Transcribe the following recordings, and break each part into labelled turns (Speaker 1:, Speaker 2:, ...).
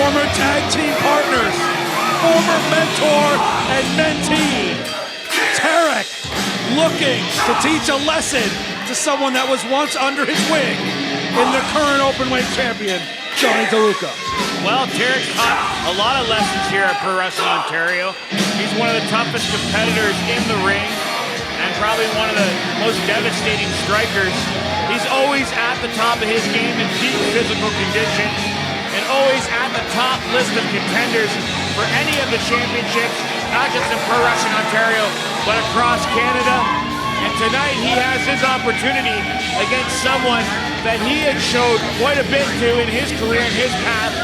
Speaker 1: former tag team partners, former mentor and mentee, Tarik, looking to teach a lesson to someone that was once under his wing in the current openweight champion, Jonny DeLuca.
Speaker 2: Well, Tarik's taught a lot of lessons here at Pro Wrestling Ontario. He's one of the toughest competitors in the ring and probably one of the most devastating strikers. He's always at the top of his game in peak physical condition and always at the top list of contenders for any of the championships, not just in Pro Wrestling Ontario, but across Canada. And tonight he has his opportunity against someone that he had showed quite a bit to in his career and his path.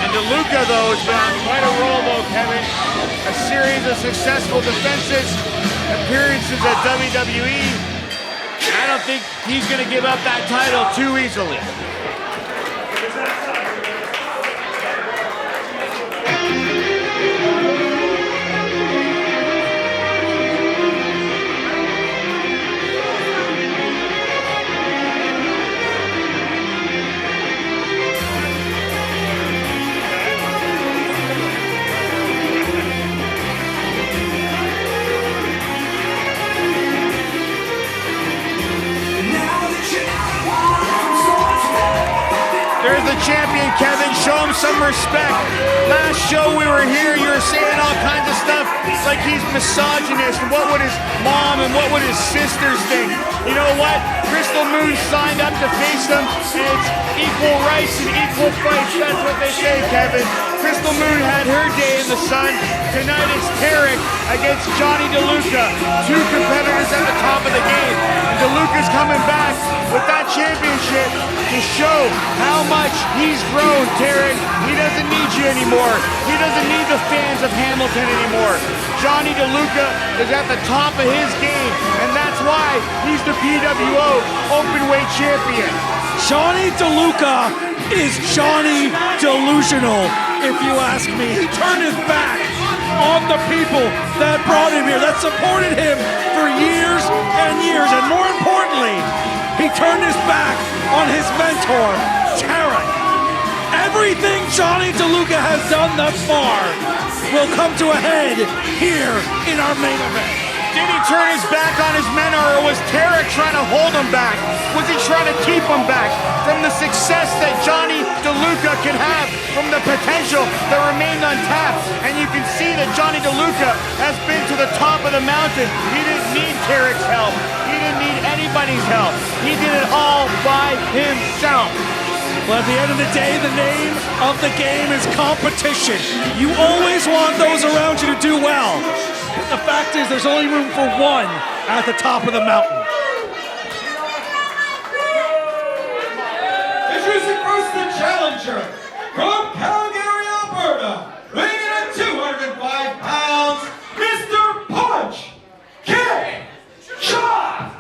Speaker 2: And DeLuca, though, has been on quite a roll, though, Kevin. A series of successful defenses, appearances at WWE. I don't think he's going to give up that title too easily. There's the champion, Kevin. Show him some respect. Last show we were here, you were saying all kinds of stuff like he's misogynist and what would his mom and what would his sisters think. You know what? Crystal Moon signed up to face them, and it's equal rights and equal fights. That's what they say, Kevin. Crystal Moon had her day in the sun. Tonight it's Tarik against Jonny DeLuca. Two competitors at the top of the game. And DeLuca's coming back with that championship to show how much he's grown, Tarik. He doesn't need you anymore. He doesn't need the fans of Hamilton anymore. Jonny DeLuca is at the top of his game, and that's why he's the PWO Openweight champion.
Speaker 1: Jonny DeLuca is Johnny delusional, if you ask me. He turned his back on the people that brought him here, that supported him for years and years, and more importantly, he turned his back on his mentor, Tarik. Everything Jonny DeLuca has done thus far will come to a head here in our main event.
Speaker 2: Did he turn his back on his mentor, or was Tarik trying to hold him back? Was he trying to keep him back from the success that Jonny DeLuca can have, from the potential that remained untapped? And you can see that Jonny DeLuca has been to the top of the mountain. He didn't need Tarik's help. He didn't need anybody's help. He did it all by himself.
Speaker 1: Well, at the end of the day, the name of the game is competition. You always want those around you to do well. But the fact is, there's only room for one at the top of the mountain.
Speaker 3: Introducing first the challenger from Calgary, Alberta, weighing in at 205 pounds, Mr. Punch Kick Shot.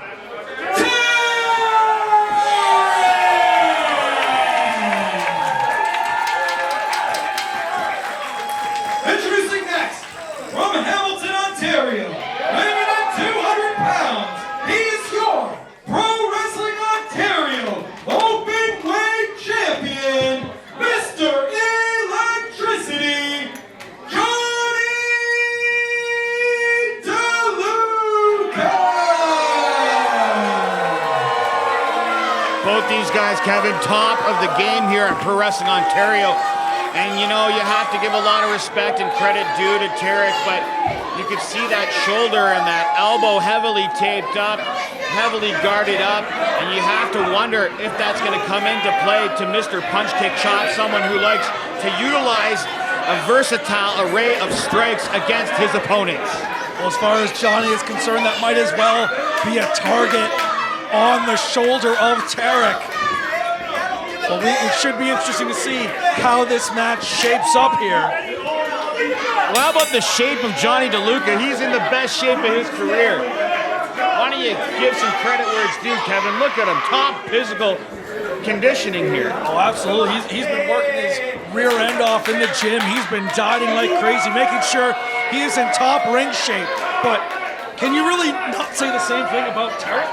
Speaker 3: Introducing next from Hamilton, Ontario, weighing in at 200 pounds, he's your Pro Wrestling Ontario Openweight champion, Mr. Electricity, Jonny DeLuca.
Speaker 2: Both these guys, Kevin, top of the game here at Pro Wrestling Ontario. And you know, you have to give a lot of respect and credit due to Tarik, but you could see that shoulder and that elbow heavily taped up, heavily guarded up, and you have to wonder if that's going to come into play to Mr. Punch Kick Shot, someone who likes to utilize a versatile array of strikes against his opponents.
Speaker 1: Well, as far as Jonny is concerned, that might as well be a target on the shoulder of Tarik. Well, it should be interesting to see how this match shapes up here.
Speaker 2: Well, how about the shape of Jonny DeLuca? He's in the best shape of his career. Why don't you give some credit where it's due, Kevin? Look at him, top physical conditioning here.
Speaker 1: Oh, absolutely. He's been working his rear end off in the gym. He's been dieting like crazy, making sure he is in top ring shape. But can you really not say the same thing about Tarik?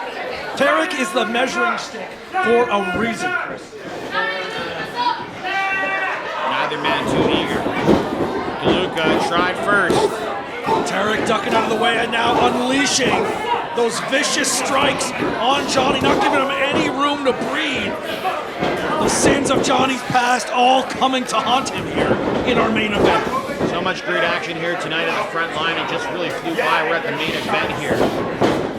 Speaker 1: Tarik is the measuring stick for a reason, Chris.
Speaker 2: Neither man too eager. DeLuca tried first.
Speaker 1: Tarik ducking out of the way and now unleashing those vicious strikes on Jonny, not giving him any room to breathe. The sins of Jonny's past all coming to haunt him here in our main event.
Speaker 2: So much great action here tonight at the front line. It just really flew by. We're at the main event here.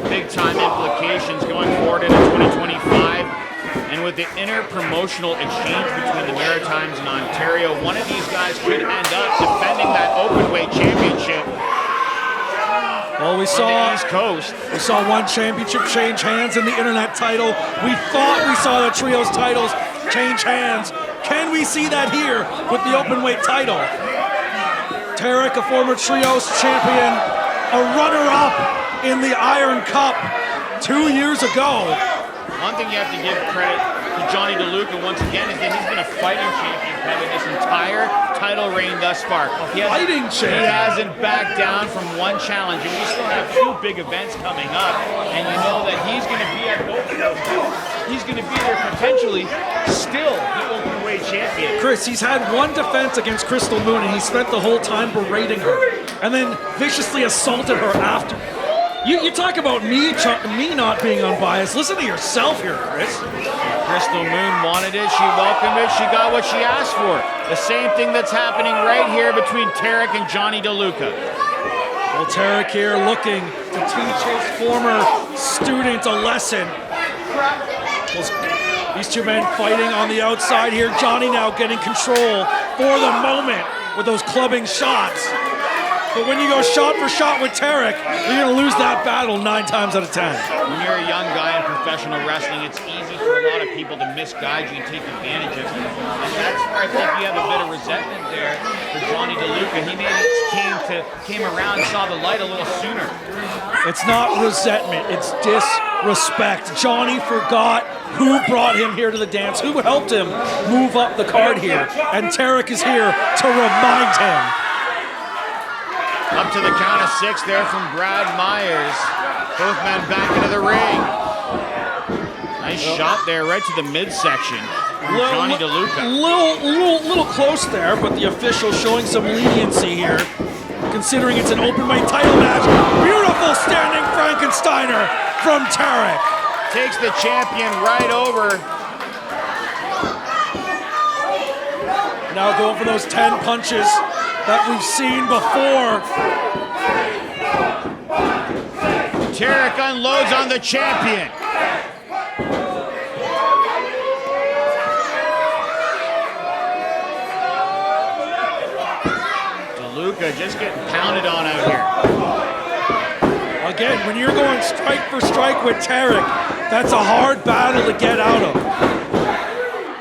Speaker 2: Big time implications going forward into 2025. And with the inter-promotional exchange between the Maritimes and Ontario, one of these guys could end up defending that Openweight championship.
Speaker 1: Well, we saw
Speaker 2: on the East Coast.
Speaker 1: We saw one championship change hands in the internet title. We thought we saw the trios titles change hands. Can we see that here with the Openweight title? Tarik, a former trios champion, a runner-up in the Iron Cup 2 years ago.
Speaker 2: One thing you have to give credit to Jonny DeLuca once again is that he's been a fighting champion, Kevin, this entire title reign thus far. He hasn't backed down from one challenge, and we still have 2 big events coming up, and you know that he's going to be at both of those. He's going to be there potentially still the Openweight champion.
Speaker 1: Chris, he's had one defense against Crystal Moon, and he spent the whole time berating her, and then viciously assaulted her after. You talk about me not being unbiased. Listen to yourself here, Chris.
Speaker 2: Crystal Moon wanted it. She welcomed it. She got what she asked for. The same thing that's happening right here between Tarik and Jonny DeLuca.
Speaker 1: Well, Tarik here looking to teach his former student a lesson. These two men fighting on the outside here. Jonny now getting control for the moment with those clubbing shots. But when you go shot for shot with Tarik, you're going to lose that battle 9 times out of 10.
Speaker 2: When you're a young guy in professional wrestling, it's easy for a lot of people to misguide you and take advantage of you. And that's where I think you have a bit of resentment there for Jonny DeLuca. He maybe came around and saw the light a little sooner.
Speaker 1: It's not resentment, it's disrespect. Jonny forgot who brought him here to the dance, who helped him move up the card here. And Tarik is here to remind him.
Speaker 2: Up to the count of 6 there from Brad Myers. Both men back into the ring. Nice shot there right to the midsection from Jonny DeLuca.
Speaker 1: Little close there, but the official showing some leniency here, considering it's an Openweight title match. Beautiful standing Frankensteiner from Tarik.
Speaker 2: Takes the champion right over.
Speaker 1: Now going for those 10 punches that we've seen before.
Speaker 2: Tarik unloads on the champion. DeLuca just getting pounded on out here.
Speaker 1: Again, when you're going strike for strike with Tarik, that's a hard battle to get out of.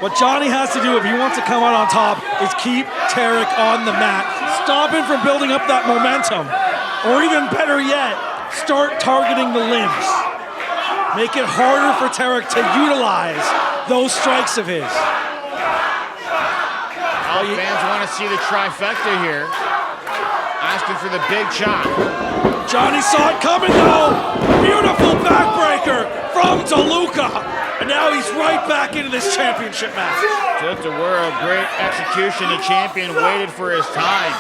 Speaker 1: What Jonny has to do if he wants to come out on top is keep Tarik on the mat. Stop him from building up that momentum. Or even better yet, start targeting the limbs. Make it harder for Tarik to utilize those strikes of his.
Speaker 2: All fans want to see the trifecta here. Asking for the big chop.
Speaker 1: Jonny saw it coming though. Beautiful backbreaker from DeLuca. And now he's right back into this championship match.
Speaker 2: Took the world, great execution. The champion waited for his time.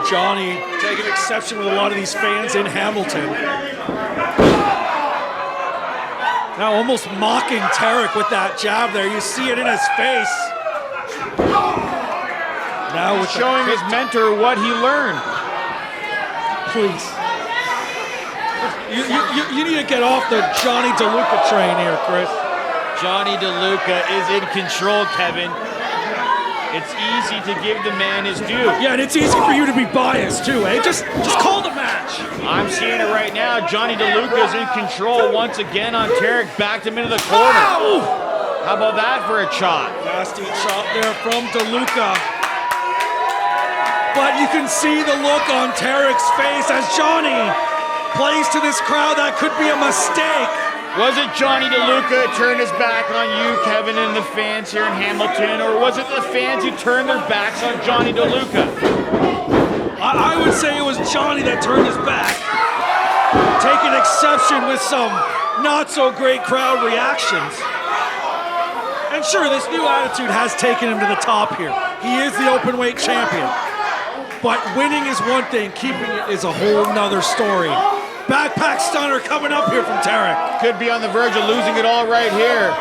Speaker 1: Jonny taking exception with a lot of these fans in Hamilton. Now almost mocking Tarik with that jab there. You see it in his face. Now with
Speaker 2: showing his mentor what he learned.
Speaker 1: Please. You need to get off the Jonny DeLuca train here, Chris.
Speaker 2: Jonny DeLuca is in control, Kevin. It's easy to give the man his due.
Speaker 1: Yeah, and it's easy for you to be biased too, eh? Just call the match.
Speaker 2: I'm seeing it right now. Jonny DeLuca is in control once again on Tarik. Backed him into the corner.
Speaker 1: Wow!
Speaker 2: How about that for a chop?
Speaker 1: Nasty chop there from DeLuca. But you can see the look on Tarik's face as Jonny plays to this crowd. That could be a mistake.
Speaker 2: Was it Jonny DeLuca who turned his back on you, Kevin, and the fans here in Hamilton, or was it the fans who turned their backs on Jonny DeLuca?
Speaker 1: I would say it was Jonny that turned his back, taking exception with some not so great crowd reactions. And sure, this new attitude has taken him to the top here. He is the openweight champion. But winning is one thing, keeping it is a whole nother story. Backpack stunner coming up here from Tarik.
Speaker 2: Could be on the verge of losing it all right here.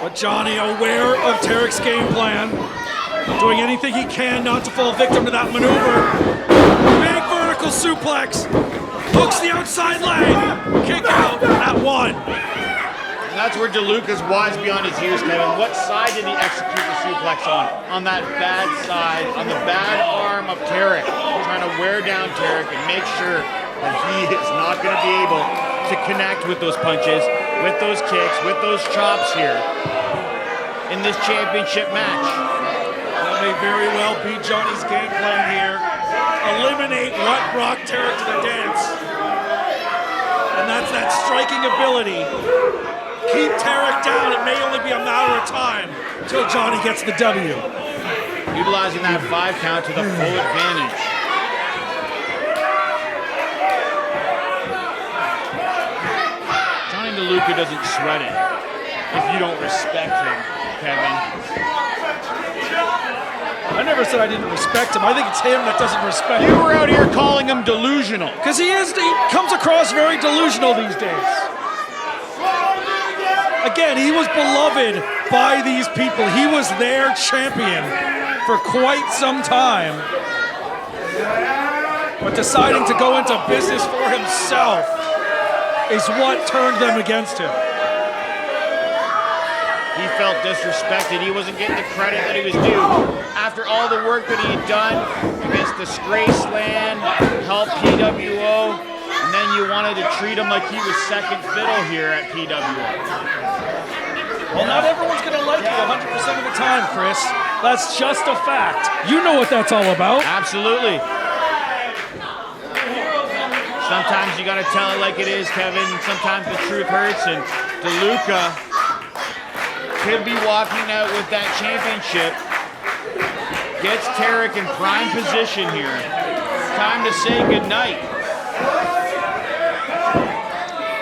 Speaker 1: But Jonny, aware of Tarik's game plan, doing anything he can not to fall victim to that maneuver. Big vertical suplex, hooks the outside leg, kick out at 1.
Speaker 2: And that's where DeLuca's wise beyond his years, Kevin. What side did he execute the suplex on? On that bad side, on the bad arm of Tarik, trying to wear down Tarik and make sure that he is not going to be able to connect with those punches, with those kicks, with those chops here in this championship match.
Speaker 1: That may very well be Jonny's game plan here. Eliminate what brought Tarik to the dance. And that's that striking ability. Keep Tarik down. It may only be a matter of time until Jonny gets the W.
Speaker 2: Utilizing that 5 count to the full advantage. Jonny DeLuca doesn't sweat it if you don't respect him, Kevin.
Speaker 1: I never said I didn't respect him. I think it's him that doesn't respect
Speaker 2: You
Speaker 1: him.
Speaker 2: were out here calling him delusional.
Speaker 1: Because he comes across very delusional these days. Again, he was beloved by these people. He was their champion for quite some time. But deciding to go into business for himself is what turned them against him.
Speaker 2: He felt disrespected. He wasn't getting the credit that he was due. After all the work that he had done against Disgraceland, help PWO, and then you wanted to treat him like he was second fiddle here at PWO.
Speaker 1: Well, not everyone's going to like you 100% of the time, Chris. That's just a fact. You know what that's all about.
Speaker 2: Absolutely. Sometimes you got to tell it like it is, Kevin. Sometimes the truth hurts, and DeLuca could be walking out with that championship. Gets Tarik in prime position here. Time to say goodnight.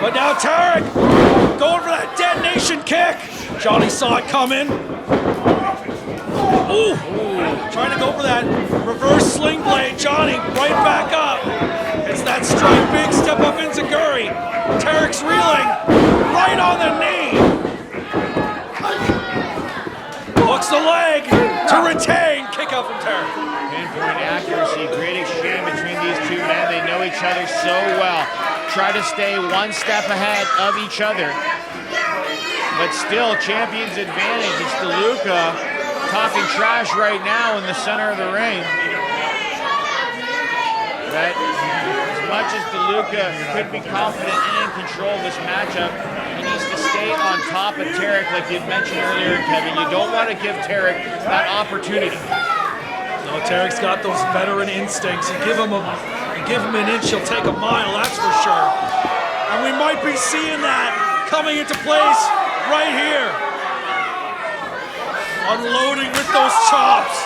Speaker 1: But now Tarik going for that detonation kick. Jonny saw it coming. Ooh. Trying to go for that reverse sling blade. Jonny right back up. It's that straight big step up enziguri. Tarik's reeling right on the knee. Hooks the leg to retain. Kick out from Tarik.
Speaker 2: Pinpoint accuracy, great exchange between these two men. They know each other so well. Try to stay one step ahead of each other. But still, champion's advantage. It's DeLuca talking trash right now in the center of the ring. But as much as DeLuca could be confident and in control of this matchup, he needs to stay on top of Tarik, like you mentioned earlier, Kevin. You don't want to give Tarik that opportunity.
Speaker 1: No, Tarik's got those veteran instincts. You give him an inch, he'll take a mile, that's for sure. And we might be seeing that coming into place right here. Unloading with those chops.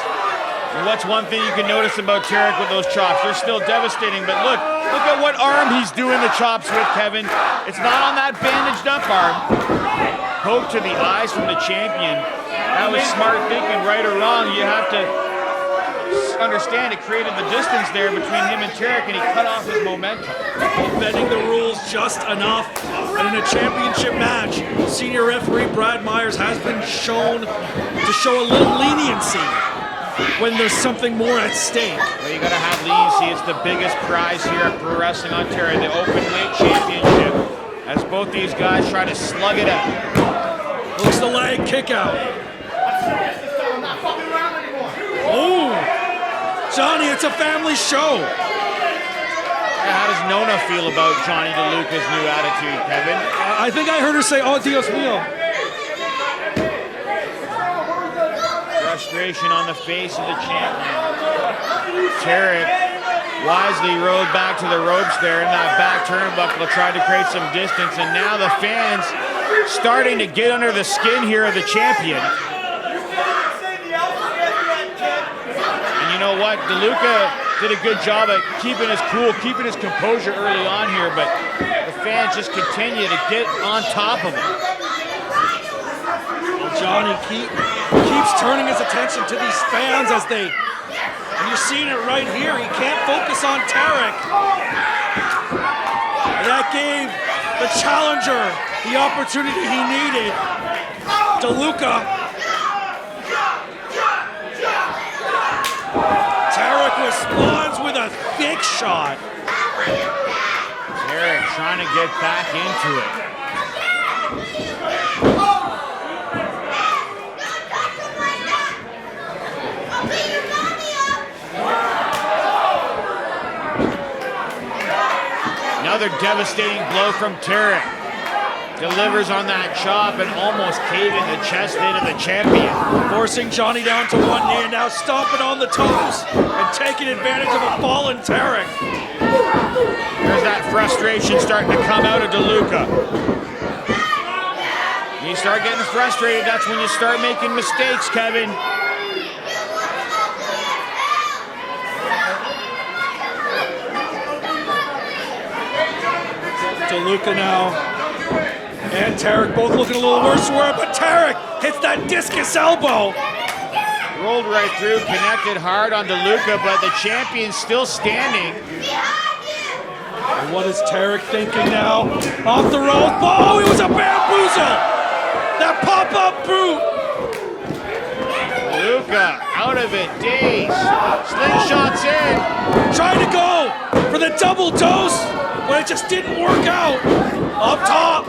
Speaker 2: And what's one thing you can notice about Tarik with those chops? They're still devastating, but look at what arm he's doing the chops with, Kevin. It's not on that bandaged up arm. Poke to the eyes from the champion. That was smart thinking, right or wrong. You have to understand it created the distance there between him and Tarik, and he cut off his momentum.
Speaker 1: Bending the rules just enough. And in a championship match, senior referee Brad Myers has been shown to show a little leniency when there's something more at stake.
Speaker 2: Well, you gotta have leniency. It's the biggest prize here at Pro Wrestling Ontario, the Openweight Championship, as both these guys try to slug it out.
Speaker 1: Hooks the leg, kick out. Oh! Jonny, it's a family show.
Speaker 2: How does Nona feel about Jonny DeLuca's new attitude, Kevin?
Speaker 1: I think I heard her say, "Oh, Dios mío."
Speaker 2: Frustration on the face of the champion. Tarik wisely rode back to the ropes there in that back turnbuckle, tried to create some distance, and now the fans starting to get under the skin here of the champion. And you know what? DeLuca did a good job at keeping his cool, keeping his composure early on here, but the fans just continue to get on top of him.
Speaker 1: Jonny keeps turning his attention to these fans as they, and you're seeing it right here, he can't focus on Tarik. That gave the challenger the opportunity he needed. DeLuca. Tarik responds with a thick shot.
Speaker 2: Tarik trying to get back into it. Another devastating blow from Tarik. Delivers on that chop and almost caving the chest into the champion.
Speaker 1: Forcing Jonny down to one knee and now stomping on the toes and taking advantage of a fallen Tarik.
Speaker 2: There's that frustration starting to come out of DeLuca. You start getting frustrated, that's when you start making mistakes, Kevin.
Speaker 1: DeLuca now and Tarik both looking a little worse for it, but Tarik hits that discus elbow.
Speaker 2: Rolled right through, connected hard on DeLuca, but the champion's still standing.
Speaker 1: And what is Tarik thinking now? Off the rope. Oh, it was a bamboozle! That pop-up boot!
Speaker 2: DeLuca out of it, dazed. Slingshots in.
Speaker 1: Trying to go for the double dose, but it just didn't work out. Up top.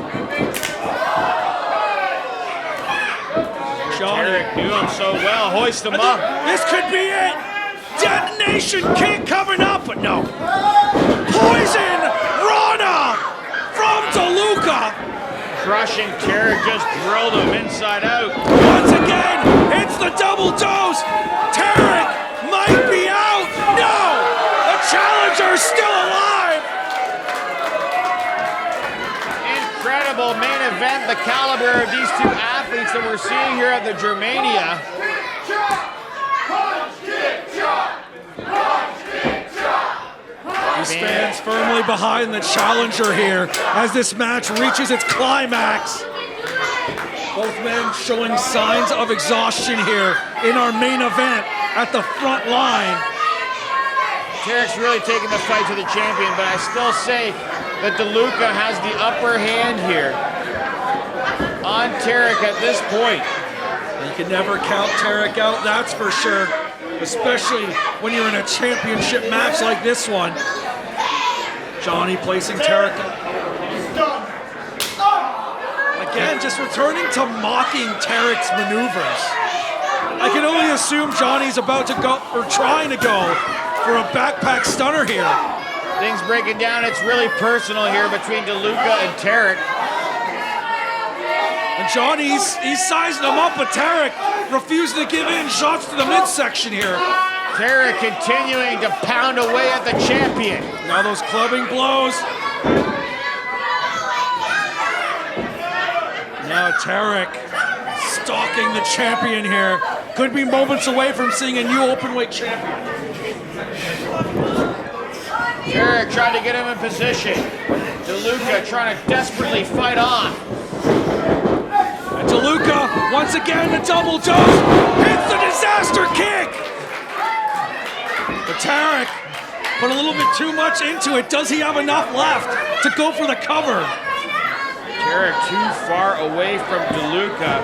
Speaker 2: Tarik doing so well, hoist him up.
Speaker 1: This could be it. Detonation kick coming up, but no. Poison Rana from DeLuca.
Speaker 2: Crushing Tarik, just drilled him inside out.
Speaker 1: Once again, it's the double dose. Tarik might be out. No, the challenger's still alive.
Speaker 2: Incredible main event, the caliber of these two athletes that we're seeing here at the Germania.
Speaker 1: He stands firmly behind the challenger here as this match reaches its climax. Both men showing signs of exhaustion here in our main event at the front line.
Speaker 2: Tarik's really taking the fight to the champion, but I still say that DeLuca has the upper hand here on Tarik at this point.
Speaker 1: You can never count Tarik out, that's for sure. Especially when you're in a championship match like this one. Jonny placing Tarik. Again, just returning to mocking Tarik's maneuvers. I can only assume Jonny's about to go, or trying to go, for a backpack stunner here.
Speaker 2: Things breaking down, it's really personal here between DeLuca and Tarik.
Speaker 1: And Jonny's sizing him up, but Tarik refusing to give in. Shots to the midsection here.
Speaker 2: Tarik continuing to pound away at the champion.
Speaker 1: Now those clubbing blows. Now Tarik stalking the champion here. Could be moments away from seeing a new openweight champion.
Speaker 2: Tarik trying to get him in position. DeLuca trying to desperately fight off.
Speaker 1: And DeLuca, once again, the double dose, hits the disaster kick! But Tarik put a little bit too much into it. Does he have enough left to go for the cover?
Speaker 2: Tarik too far away from DeLuca.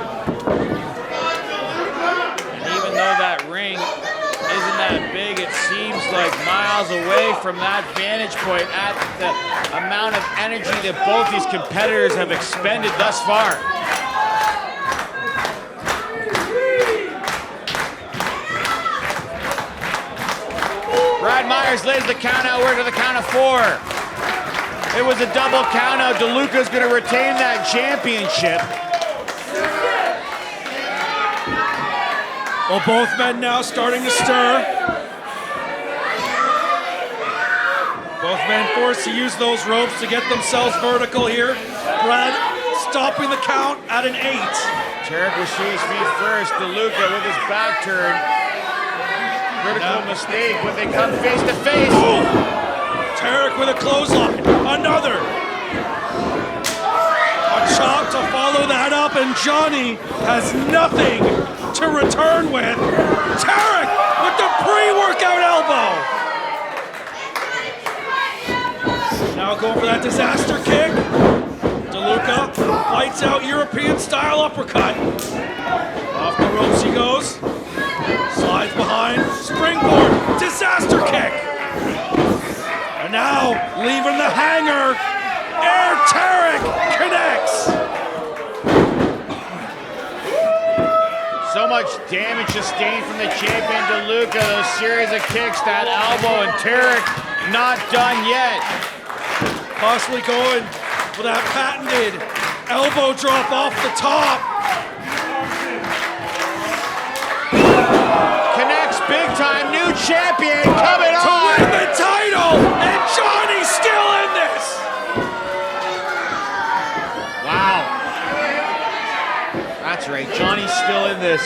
Speaker 2: And even though that ring isn't that big, it seems like miles away from that vantage point at the amount of energy that both these competitors have expended thus far. Brad Myers lays the count out. We're to the count of 4. It was a double count out. DeLuca's going to retain that championship.
Speaker 1: Well, both men now starting to stir. Both men forced to use those ropes to get themselves vertical here. Brad stopping the count at an 8.
Speaker 2: Tarik was his feet first. DeLuca with his back turned. Critical mistake when they come face to face.
Speaker 1: Ooh! Tarik with a clothesline. Another. A chop to follow that up, and Jonny has nothing to return with. Tarik with the pre-workout elbow. Now going for that disaster kick. DeLuca lights out European-style uppercut. Off the ropes he goes. Slides behind. Springboard. Disaster kick. And now, leaving the hanger. Air Tarik connects.
Speaker 2: So much damage sustained from the champion DeLuca. Those series of kicks, that elbow, and Tarik not done yet.
Speaker 1: Possibly going for that patented elbow drop off the top.
Speaker 2: Connects big time, new champion coming
Speaker 1: To
Speaker 2: on.
Speaker 1: win the title, and Jonny's still in this.
Speaker 2: Wow. That's right, Jonny's still in this.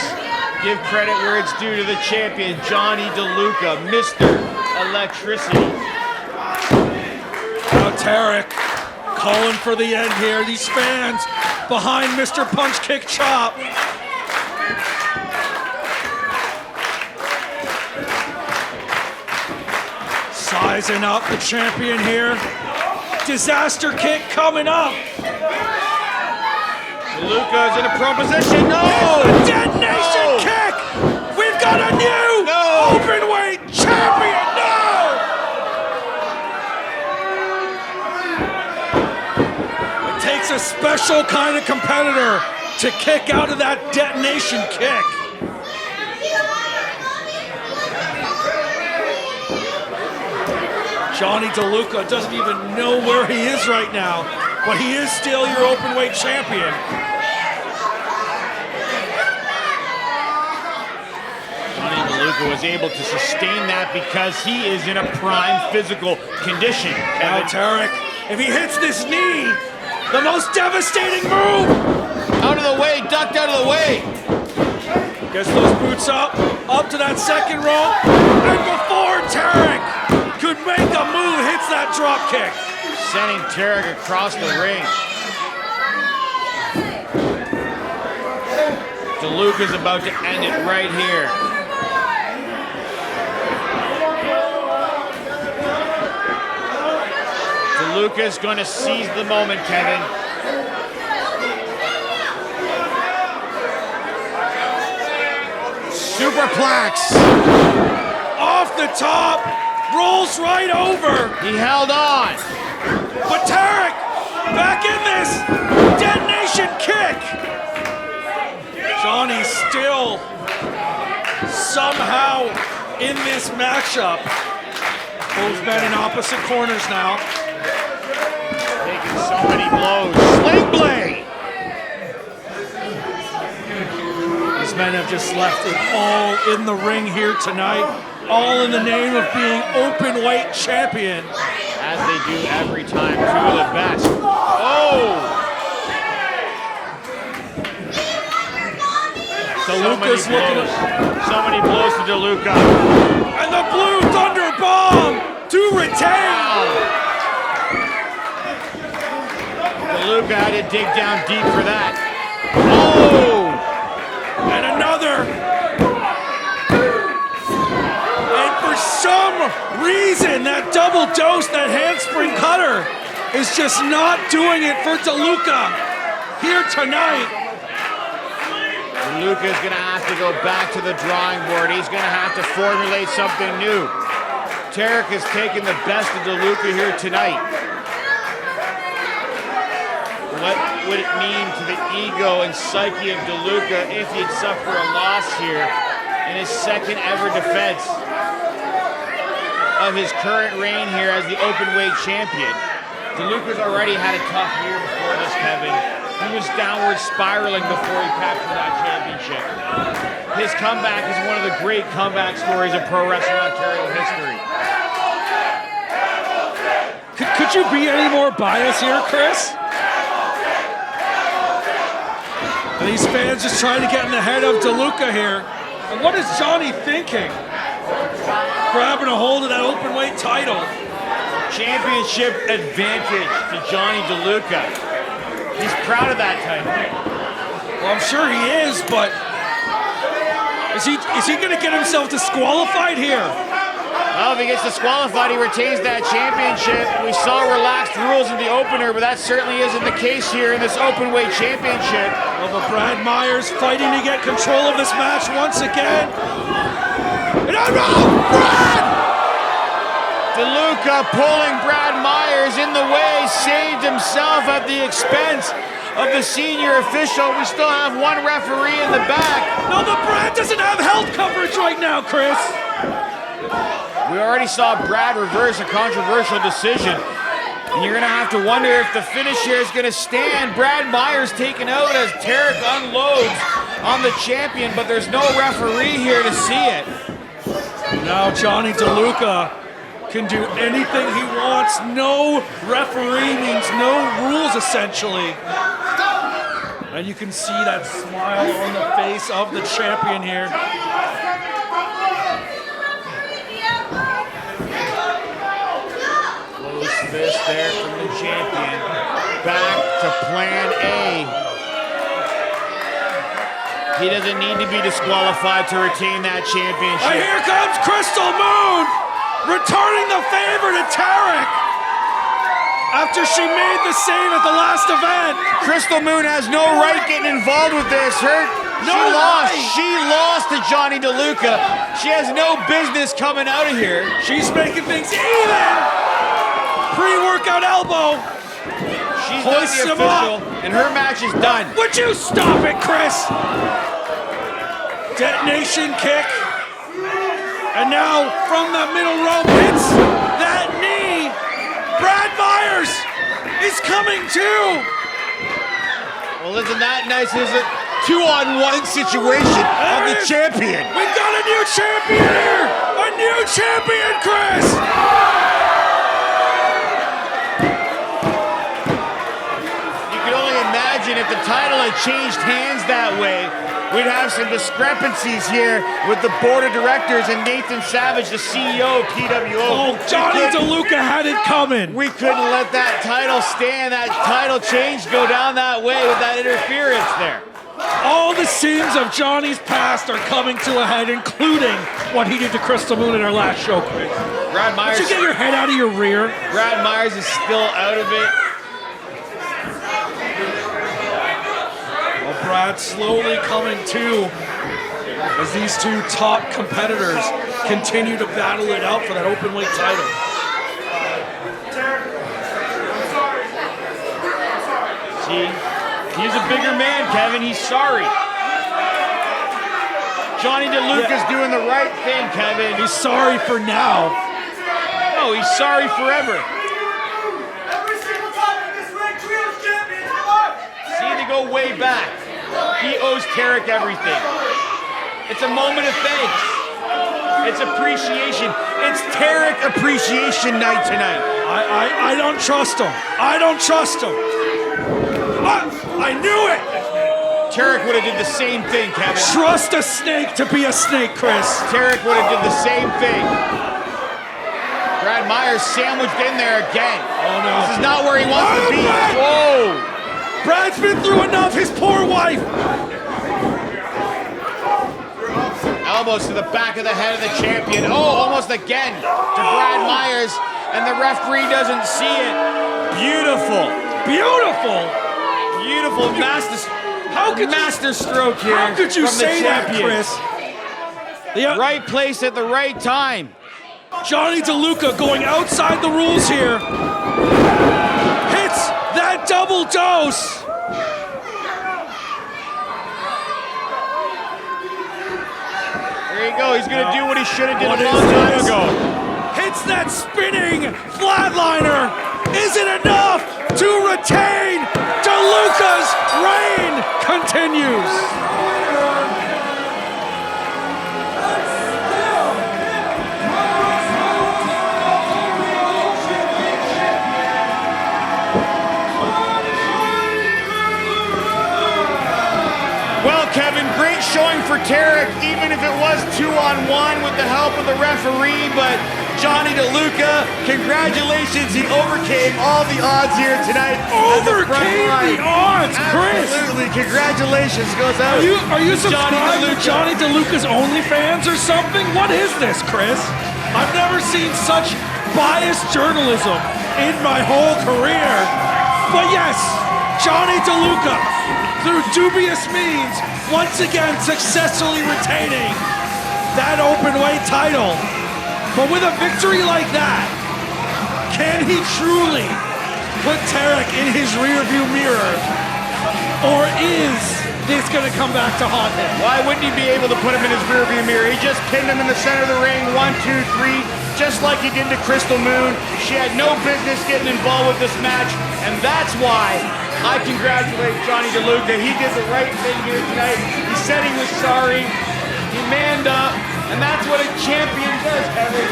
Speaker 2: Give credit where it's due to the champion, Jonny DeLuca, Mr. Electricity.
Speaker 1: Now Tarik calling for the end here. These fans behind Mr. Punch Kick Chop. Sizing up the champion here. Disaster kick coming up.
Speaker 2: DeLuca's in a prone position. No!
Speaker 1: The detonation kick! We've got a new openweight champion! No! It takes a special kind of competitor to kick out of that detonation kick. Jonny DeLuca doesn't even know where he is right now, but he is still your openweight champion.
Speaker 2: Jonny DeLuca was able to sustain that because he is in a prime physical condition.
Speaker 1: Now Tarik, if he hits this knee, the most devastating move.
Speaker 2: Out of the way, ducked out of the way.
Speaker 1: Gets those boots up to that second rope, and before Tarik could make a move, hits that drop kick.
Speaker 2: Sending Tarik across the ring. DeLuca's about to end it right here. DeLuca's going to seize the moment, Kevin. Superplex.
Speaker 1: Off the top, rolls right over.
Speaker 2: He held on.
Speaker 1: But Tarik, back in this, detonation kick. Jonny still somehow in this matchup. Both men in opposite corners now.
Speaker 2: Taking so many blows. Sling blade.
Speaker 1: These men have just left it all in the ring here tonight. All in the name of being openweight champion.
Speaker 2: As they do every time, two of the best. Oh!
Speaker 1: DeLuca's looking at...
Speaker 2: So many blows to DeLuca.
Speaker 1: And the Blue Thunder Bomb to retain.
Speaker 2: DeLuca had to dig down deep for that. Oh!
Speaker 1: And another. And for some reason, that double dose, that handspring cutter, is just not doing it for DeLuca here tonight.
Speaker 2: DeLuca's gonna have to go back to the drawing board. He's gonna have to formulate something new. Tarik has taken the best of DeLuca here tonight. What would it mean to the ego and psyche of DeLuca if he'd suffer a loss here in his second ever defense of his current reign here as the openweight champion? DeLuca's already had a tough year before this, Kevin. He was downward spiraling before he captured that championship. His comeback is one of the great comeback stories of Pro Wrestling Ontario history.
Speaker 1: Could you be any more biased here, Chris? And these fans just trying to get in the head of DeLuca here. And what is Jonny thinking? Grabbing a hold of that open weight title.
Speaker 2: Championship advantage to Jonny DeLuca. He's proud of that title.
Speaker 1: Well, I'm sure he is, but is he going to get himself disqualified here?
Speaker 2: Well, if he gets disqualified, he retains that championship. We saw relaxed rules in the opener, but that certainly isn't the case here in this openweight championship.
Speaker 1: Well, but Brad Myers fighting to get control of this match once again. And Brad!
Speaker 2: DeLuca pulling Brad Myers in the way, saved himself at the expense of the senior official. We still have one referee in the back.
Speaker 1: No, but Brad doesn't have health coverage right now, Chris.
Speaker 2: We already saw Brad reverse a controversial decision. And you're going to have to wonder if the finish here is going to stand. Brad Myers taken out as Tarik unloads on the champion, but there's no referee here to see it.
Speaker 1: Now Jonny DeLuca can do anything he wants. No referee means no rules, essentially. And you can see that smile on the face of the champion here.
Speaker 2: Close fist there from the champion. Back to plan A. He doesn't need to be disqualified to retain that championship.
Speaker 1: And here comes Crystal Moon, returning the favor to Tarik after she made the save at the last event.
Speaker 2: Crystal Moon has no right getting involved with this. She lost to Jonny DeLuca. She has no business coming out of here.
Speaker 1: She's making things even. Pre-workout elbow.
Speaker 2: She's not the official, and her match is done.
Speaker 1: Would you stop it, Chris? Detonation kick. And now from the middle rope hits that knee. Brad Myers is coming too.
Speaker 2: Well, isn't that nice? Is it 2-on-1 situation of the champion?
Speaker 1: We've got a new champion here. A new champion, Chris.
Speaker 2: If the title had changed hands that way, we'd have some discrepancies here with the board of directors and Nathan Savage, the CEO of PWO.
Speaker 1: Oh, Jonny DeLuca had it coming.
Speaker 2: We couldn't let that title stand, that title change go down that way with that interference there.
Speaker 1: All the sins of Johnny's past are coming to a head, including what he did to Crystal Moon in our last show, Chris.
Speaker 2: Brad Myers.
Speaker 1: Did you get your head out of your rear?
Speaker 2: Brad Myers is still out of it.
Speaker 1: Brad slowly coming to as these two top competitors continue to battle it out for that openweight title.
Speaker 2: See, he's a bigger man, Kevin. He's sorry. Jonny DeLuca's doing the right thing, Kevin.
Speaker 1: He's sorry for now.
Speaker 2: No, he's sorry forever. See, they go way back. He owes Tarik everything. It's a moment of thanks. It's appreciation. It's Tarik appreciation night tonight.
Speaker 1: I don't trust him. I don't trust him. I knew it.
Speaker 2: Tarik would have did the same thing, Kevin.
Speaker 1: Trust a snake to be a snake, Chris.
Speaker 2: Tarik would have did the same thing. Brad Myers sandwiched in there again.
Speaker 1: Oh no.
Speaker 2: This is not where he wants to be.
Speaker 1: Brad.
Speaker 2: Whoa.
Speaker 1: Brad's been through enough, his poor wife.
Speaker 2: Elbows to the back of the head of the champion. Oh, almost again to Brad Myers, and the referee doesn't see it. Beautiful.
Speaker 1: Beautiful.
Speaker 2: Beautiful master stroke here.
Speaker 1: How could you say that, Chris?
Speaker 2: Right place at the right time.
Speaker 1: Jonny DeLuca going outside the rules here. Hits that double dose.
Speaker 2: There you go. He's going to do what he should have did a long time ago.
Speaker 1: Hits that spinning flatliner. Is it enough to retain? DeLuca's reign continues.
Speaker 2: for Tarik, even if it was 2-on-1 with the help of the referee, but Jonny DeLuca, congratulations, he overcame all the odds here tonight.
Speaker 1: Overcame the odds, Chris!
Speaker 2: Absolutely, congratulations goes out.
Speaker 1: Are you subscribed to Jonny DeLuca's OnlyFans or something? What is this, Chris? I've never seen such biased journalism in my whole career. But yes, Jonny DeLuca, through dubious means, once again successfully retaining that openweight title. But with a victory like that, can he truly put Tarik in his rearview mirror? Or is this gonna come back to haunt him?
Speaker 2: Why wouldn't he be able to put him in his rearview mirror? He just pinned him in the center of the ring, 1, 2, 3, just like he did to Crystal Moon. She had no business getting involved with this match, and that's why I congratulate Jonny DeLuca. He did the right thing here tonight. He said he was sorry. He manned up, and that's what a champion does, Kevin.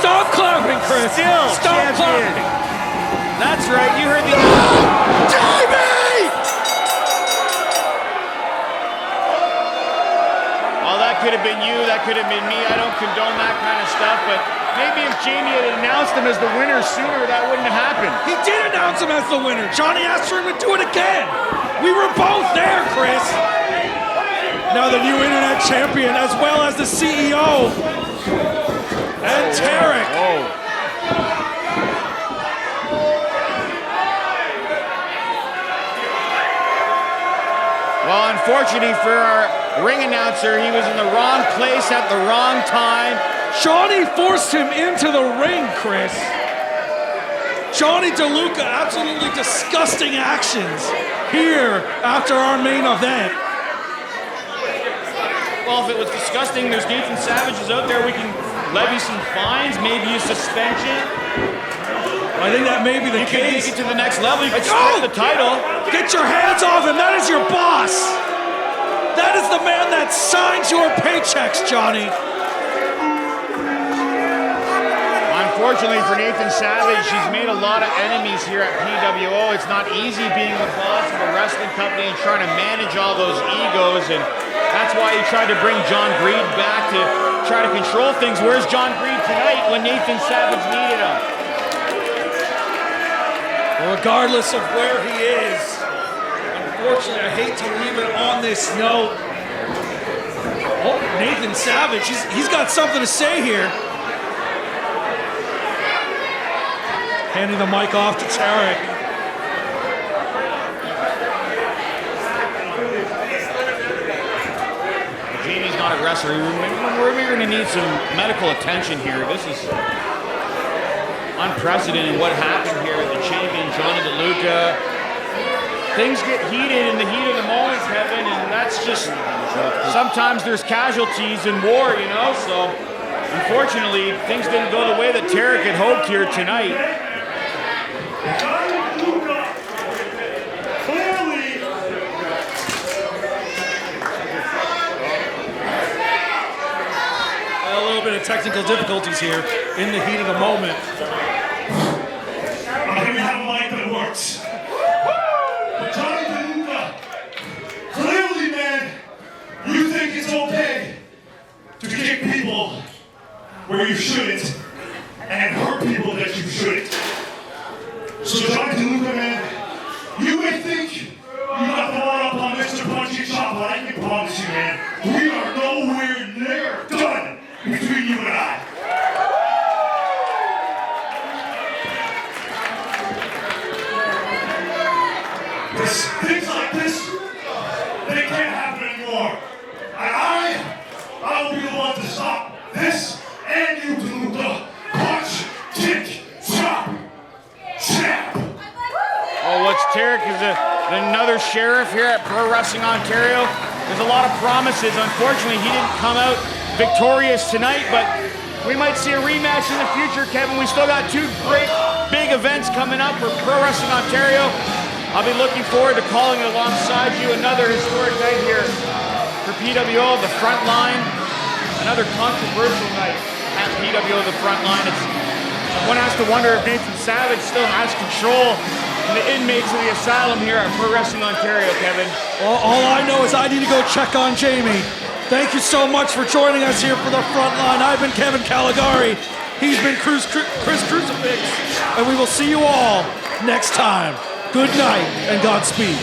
Speaker 1: Stop clapping, Chris. Stop clapping.
Speaker 2: That's right. You heard the.
Speaker 1: Jamie!
Speaker 2: Well, that could have been you. That could have been me. I don't condone that kind of stuff, but maybe if Jamie had announced him as the winner sooner, that wouldn't have happened.
Speaker 1: He did announce him as the winner. Jonny asked for him to do it again. We were both there, Chris. Now the new internet champion, as well as the CEO. And Tarik.
Speaker 2: Well, unfortunately for our ring announcer, he was in the wrong place at the wrong time.
Speaker 1: Jonny forced him into the ring, Chris. Jonny DeLuca, absolutely disgusting actions here after our main event.
Speaker 2: Well, if it was disgusting, there's Nathan Savages out there. We can levy some fines, maybe a suspension.
Speaker 1: I think that may be the
Speaker 2: case. You can take it to the next level. You can strip the title.
Speaker 1: Get your hands off him. That is your boss. That is the man that signs your paychecks, Jonny.
Speaker 2: Unfortunately for Nathan Savage, he's made a lot of enemies here at PWO. It's not easy being the boss of a wrestling company and trying to manage all those egos, and that's why he tried to bring John Breed back to try to control things. Where's John Breed tonight when Nathan Savage needed him?
Speaker 1: Well, regardless of where he is, unfortunately, I hate to leave it on this note. Oh, Nathan Savage, he's got something to say here. Handing the mic off to Tarik.
Speaker 2: Jamie's not a wrestler. We're going to need some medical attention here. This is unprecedented what happened here with the champion, Jonny DeLuca. Things get heated in the heat of the moment, Kevin, and that's just, sometimes there's casualties in war, you know, so unfortunately, things didn't go the way that Tarik had hoped here tonight.
Speaker 1: A little bit of technical difficulties here in the heat of the moment.
Speaker 4: Okay, we have a mic that works. But Jonny DeLuca, clearly, man, you think it's okay to kick people where you shouldn't and hurt people that you shouldn't. So Jonny DeLuca, man, you may think you got the one up on Mr. Punchy Chop, but I can promise you, man, we are nowhere near done between you and I. Things like this, they can't happen anymore. And I will be the one to stop this and you, DeLuca. Punch, kick, chop, snap.
Speaker 2: Oh, what's Tarik is another sheriff here at Pro Wrestling Ontario. There's a lot of promises. Unfortunately, he didn't come out victorious tonight, but we might see a rematch in the future, Kevin. We still got two great big events coming up for Pro Wrestling Ontario. I'll be looking forward to calling it alongside you another historic night here for PWO, the front line. Another controversial night at PWO The Frontline. One has to wonder if Nathan Savage still has control in the inmates of the asylum here at Pro Wrestling Ontario, Kevin.
Speaker 1: Well, all I know is I need to go check on Jamie. Thank you so much for joining us here for The Frontline. I've been Kevin Caligari. He's been Chris Crucifix. And we will see you all next time. Good night and Godspeed.